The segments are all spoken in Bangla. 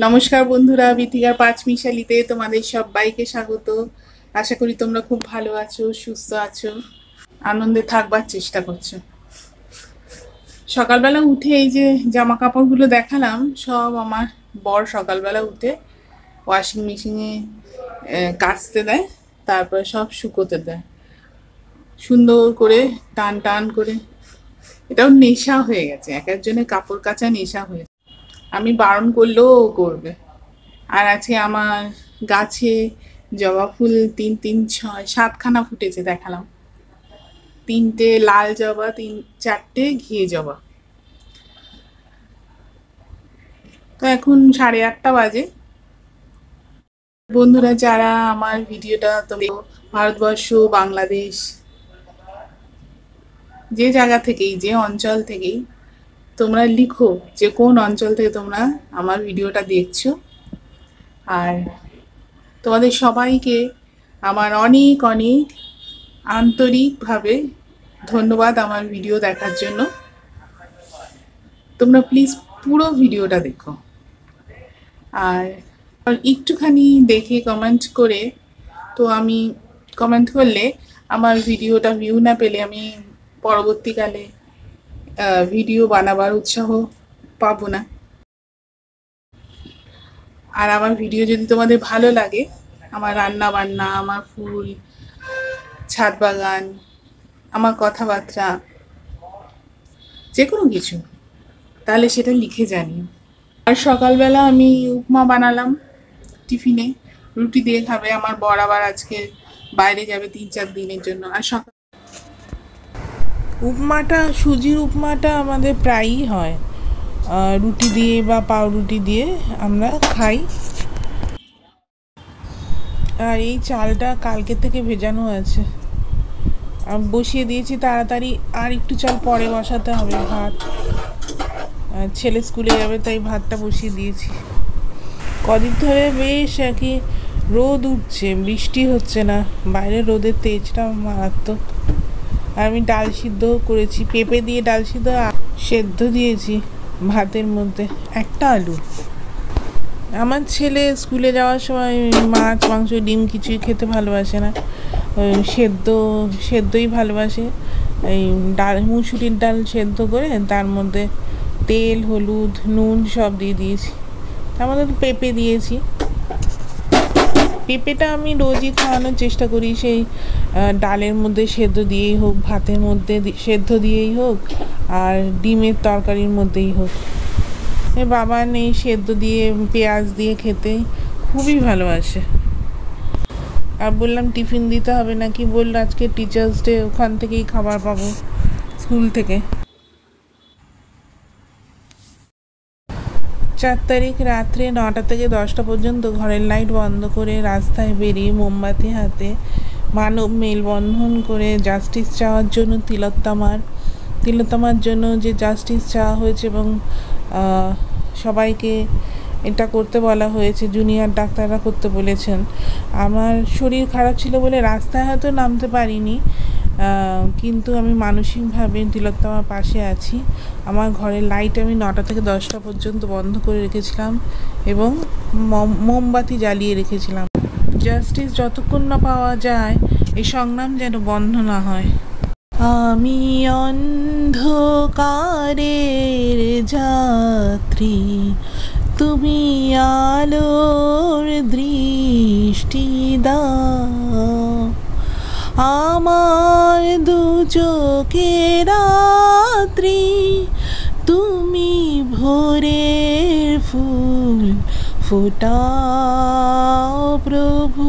নমস্কার বন্ধুরা, বিথিকার পাঁচ মিশালিতে তোমাদের সবাইকে স্বাগত। আশা করি তোমরা খুব ভালো আছো, সুস্থ আছো, আনন্দে থাকবার চেষ্টা করছো। সকালবেলা উঠে এই যে জামা কাপড়গুলো দেখালাম, সব আমার বর সকালবেলা উঠে ওয়াশিং মেশিনে কাচতে দেয়, তারপরে সব শুকোতে দেয় সুন্দর করে, টান টান করে। এটাও নেশা হয়ে গেছে, এক একজনের কাপড় কাচা নেশা হয়েছে। আমি বারণ করলেও ও করবে। আর আছে আমার গাছে জবা ফুল, তিন তিন ছয় সাতখানা ফুটেছে দেখালাম। তিনটে লাল জবা, চারটে ঘিয়ে জবা। তো এখন 8:30 বাজে। বন্ধুরা, যারা আমার ভিডিওটা তোমরা ভারতবর্ষ, বাংলাদেশ, যে জায়গা থেকেই, যে অঞ্চল থেকেই তোমরা লিখো যে কোন অঞ্চল থেকে তোমরা আমার ভিডিওটা দেখছো। আর তোমাদের সবাইকে আমার অনেক অনেক আন্তরিকভাবে ধন্যবাদ আমার ভিডিও দেখার জন্য। তোমরা প্লিজ পুরো ভিডিওটা দেখো, আর একটুখানি দেখে কমেন্ট করে, তো আমি কমেন্ট করলে আমার ভিডিওটা ভিউ না পেলে আমি পরবর্তীকালে ভিডিও বানাবার উৎসাহ পাবো না। আর আমার ভিডিও যদি তোমাদের ভালো লাগে, আমার রান্না বান্না, আমার ফুল, ছাদ বাগান, আমার কথাবার্তা, যে কোনো কিছু, তাহলে সেটা লিখে জানিও। আর সকালবেলা আমি উপমা বানালাম টিফিনে, রুটি দিয়ে খাবে আমার বর, আবার আজকে বাইরে যাবে 3-4 দিনের জন্য। আর সকাল উপমাটা, সুজির উপমাটা আমাদের প্রায়ই হয়, রুটি দিয়ে বা পাউরুটি দিয়ে আমরা খাই। আর এই চালটা কালকে থেকে ভেজানো আছে, বসিয়ে দিয়েছি তাড়াতাড়ি, আর একটু চাল পরে বসাতে হবে। ভাত, ছেলে স্কুলে যাবে তাই ভাতটা বসিয়ে দিয়েছি। কদিন ধরে বেশ কি রোদ উঠছে, বৃষ্টি হচ্ছে না, বাইরে রোদের তেজটা মারাত্মক। আর আমি ডাল সিদ্ধ করেছি, পেঁপে দিয়ে ডাল সিদ্ধ সেদ্ধ দিয়েছি ভাতের মধ্যে, একটা আলু। আমার ছেলে স্কুলে যাওয়ার সময় মাছ মাংস ডিম কিছুই খেতে ভালোবাসে না, সেদ্ধই ভালোবাসে। এই ডাল, মুসুরির ডাল সেদ্ধ করে তার মধ্যে তেল, হলুদ, নুন সব দিয়ে দিয়েছি, তার মধ্যে পেঁপে দিয়েছি। পেঁপেটা আমি রোজই খাওয়ানোর চেষ্টা করি, সেই ডালের মধ্যে সেদ্ধ দিয়েই হোক, ভাতের মধ্যে সেদ্ধ দিয়েই হোক, আর ডিমের তরকারির মধ্যেই হোক। বাবা নেই সেদ্ধ দিয়ে পেঁয়াজ দিয়ে খেতে খুবই ভালোবাসে। আর বললাম টিফিন দিতে হবে নাকি, বললো আজকে টিচার্স ডে, ওখান থেকেই খাবার পাবো, স্কুল থেকে। 4 তারিখ রাত্রে 9টা থেকে 10টা পর্যন্ত ঘরের লাইট বন্ধ করে রাস্তায় বেরিয়ে মোমবাতি হাতে মানব মেলবন্ধন করে জাস্টিস চাওয়ার জন্য, তিলোত্তমার জন্য যে জাস্টিস চাওয়া হয়েছে, এবং সবাইকে এটা করতে বলা হয়েছে, জুনিয়র ডাক্তাররা করতে বলেছেন। আমার শরীর খারাপ ছিল বলে রাস্তায় হয়তো নামতে পারিনি, কিন্তু আমি মানসিকভাবে তিলোত্তমার পাশে আছি। আমার ঘরের লাইট আমি 9টা থেকে 10টা পর্যন্ত বন্ধ করে রেখেছিলাম এবং মোমবাতি জ্বালিয়ে রেখেছিলাম। জাস্টিস যতক্ষণ না পাওয়া যায়, এই সংগ্রাম যেন বন্ধ না হয়। আমি অন্ধকারের যাত্রী, তুমি আলোর দৃষ্টি দাও, আমার দু চোখে রাত্রি, তুমি ভোরের ফুল ফোটাও প্রভু,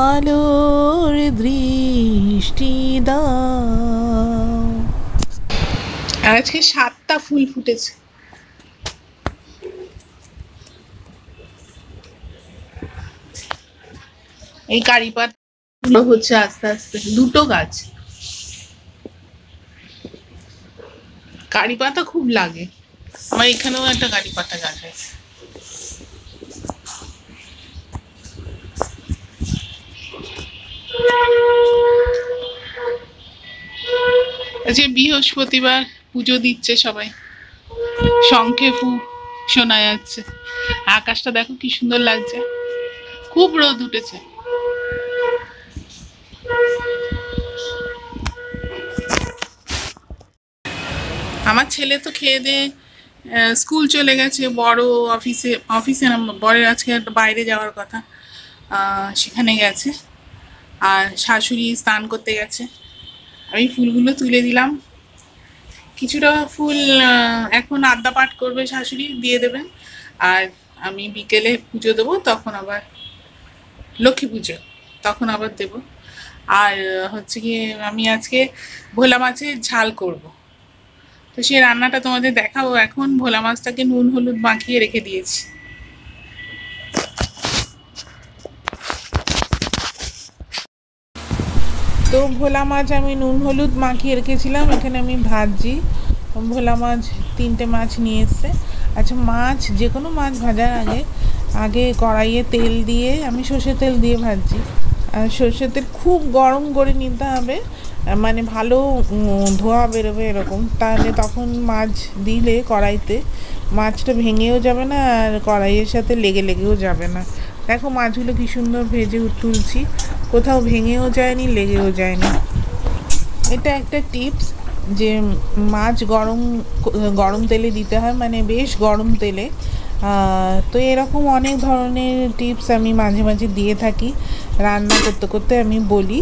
আলোর দৃষ্টি দাও। আজকে 7টা ফুল ফুটেছে। এই কারি পাতা হচ্ছে আস্তে আস্তে, 2টো গাছ। কারি পাতা খুব লাগে আমার, এখানেও একটা কারি পাতা গাছ আছে। আজকে বৃহস্পতিবার, পুজো দিচ্ছে সবাই, শঙ্খে ফু শোনা যাচ্ছে। আকাশটা দেখো কি সুন্দর লাগছে, খুব রোদ উঠেছে। আমার ছেলে তো খেয়ে দিয়ে স্কুল চলে গেছে, বড় অফিসে। অফিসে না, বরের আজকে একটা বাইরে যাওয়ার কথা, সেখানে গেছে। আর শাশুড়ি স্নান করতে গেছে। আমি ফুলগুলো তুলে দিলাম। কিছুটা ফুল এখন আদ্যা পাঠ করবে, শাশুড়ি দিয়ে দেবেন। আর আমি বিকেলে পুজো দেবো, তখন আবার লক্ষ্মী পুজো, তখন আবার দেব। আর হচ্ছে কি, আমি আজকে ভোলা মাছের ঝাল করব। তো সেই রান্নাটা তোমাদের দেখাবো। এখন ভোলা মাছটাকে নুন হলুদ মাখিয়ে রেখে দিয়েছি। তো ভোলা মাছ আমি নুন হলুদ মাখিয়ে রেখেছিলাম, এখানে আমি ভাজি। ভোলা মাছ 3টে মাছ নিয়ে এসছে। আচ্ছা, মাছ যে কোনো মাছ ভাজার আগে আগে কড়াইয়ে তেল দিয়ে, আমি সর্ষের তেল দিয়ে ভাজি। আর সর্ষের তেল খুব গরম করে নিতে হবে, মানে ভালো ধোয়া বেরোবে এরকম, তাহলে তখন মাছ দিলে কড়াইতে মাছটা ভেঙেও যাবে না, আর কড়াইয়ের সাথে লেগেও যাবে না। দেখো মাছগুলো কি সুন্দর ভেজে তুলছি, কোথাও ভেঙেও যায়নি, লেগেও যায়নি। এটা একটা টিপস যে মাছ গরম তেলে দিতে হয়, মানে বেশ গরম তেলে। তো এরকম অনেক ধরনের টিপস আমি মাঝে মাঝে দিয়ে থাকি, রান্না করতে করতে আমি বলি।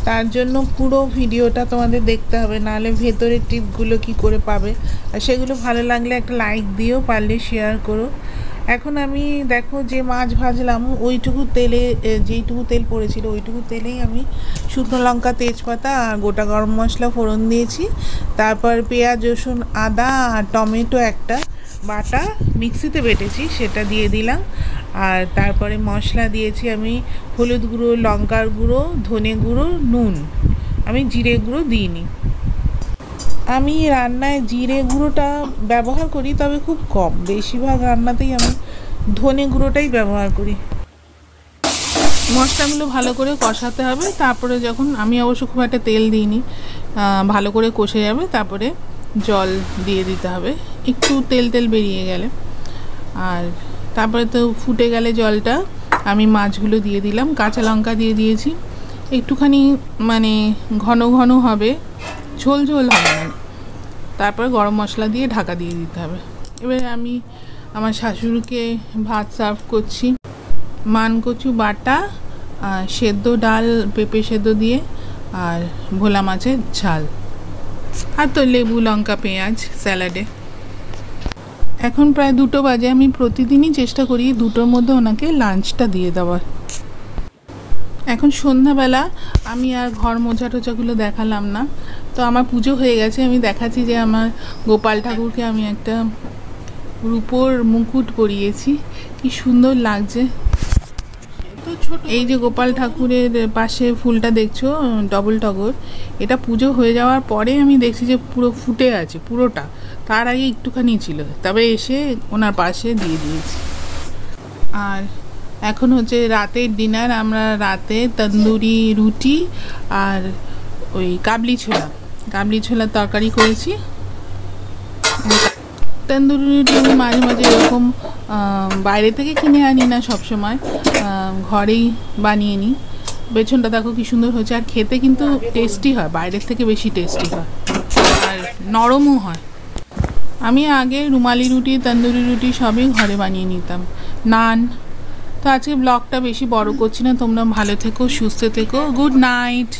তার জন্য পুরো ভিডিওটা তোমাদের দেখতে হবে, নাহলে ভেতরের টিপগুলো কি করে পাবে। আর সেগুলো ভালো লাগলে একটা লাইক দিও, পারলে শেয়ার করো। এখন আমি দেখো যে মাছ ভাজলাম, ওইটুকু তেলে, যেইটুকু তেল পড়েছিল ওইটুকু তেলেই আমি শুকনো লঙ্কা, তেজপাতা আর গোটা গরম মশলা ফোড়ন দিয়েছি। তারপর পেঁয়াজ, রসুন, আদা আর টমেটো একটা বাটা মিক্সিতে বেটেছি, সেটা দিয়ে দিলাম। আর তারপরে মশলা দিয়েছি আমি হলুদ গুঁড়ো, লঙ্কার গুঁড়ো, ধনে গুঁড়ো, নুন। আমি জিরে গুঁড়ো দিইনি। আমি রান্নায় জিরে গুঁড়োটা ব্যবহার করি, তবে খুব কম। বেশিরভাগ রান্নাতেই আমি ধনে গুঁড়োটাই ব্যবহার করি। মশলাগুলো ভালো করে কষাতে হবে, তারপরে যখন, আমি অবশ্য খুব একটা তেল দিইনি, ভালো করে কষে যাবে, তারপরে জল দিয়ে দিতে হবে একটু তেল তেল বেরিয়ে গেলে। আর তারপরে তো ফুটে গেলে জলটা, আমি মাছগুলো দিয়ে দিলাম, কাঁচা লঙ্কা দিয়ে দিয়েছি। একটুখানি মানে ঘন ঘন হবে, ঝোল ঝোল হবে না। তারপর গরম মশলা দিয়ে ঢাকা দিয়ে দিতে হবে। এবারে আমি আমার শাশুড়িকে ভাত সার্ভ করছি। মানকচু বাটা, সেদ্ধ ডাল, পেঁপে সেদ্ধ দিয়ে, আর ভোলা মাছের ঝাল, আর তো লেবু, লঙ্কা, পেঁয়াজ স্যালাডে। এখন প্রায় 2টো বাজে। আমি প্রতিদিনই চেষ্টা করি 2টোর মধ্যে ওনাকে লাঞ্চটা দিয়ে দেওয়ার। এখন সন্ধ্যাবেলা, আমি আর ঘর মোছা টোছাগুলো দেখালাম না, তো আমার পুজো হয়ে গেছে। আমি দেখাচ্ছি যে আমার গোপাল ঠাকুরকে আমি একটা রূপোর মুকুট পরিয়েছি, কি সুন্দর লাগছে। এই যে গোপাল ঠাকুরের পাশে ফুলটা দেখছো, ডবল টগর, এটা পুজো হয়ে যাওয়ার পরে আমি দেখছি যে পুরো ফুটে আছে পুরোটা, তার আগে একটুখানি ছিল, তবে এসে ওনার পাশে দিয়ে দিয়েছি। আর এখন হচ্ছে রাতের ডিনার। আমরা রাতে তন্দুরি রুটি আর ওই কাবলি ছোলার তরকারি করেছি। তন্দুরি রুটি আমি মাঝে মাঝে এরকম বাইরে থেকে কিনে আনি না, সবসময় ঘরেই বানিয়ে নিই। বেছনটা দেখো কি সুন্দর হয়েছে, আর খেতে কিন্তু টেস্টি হয়, বাইরের থেকে বেশি টেস্টি হয়, আর নরমও হয়। আমি আগে রুমালি রুটি, তন্দুরি রুটি সবই ঘরে বানিয়ে নিতাম, নান। তো আজকে ব্লগটা বেশি বড় করছি না, তোমরা ভালো থেকো, সুস্থ থেকো, গুড নাইট।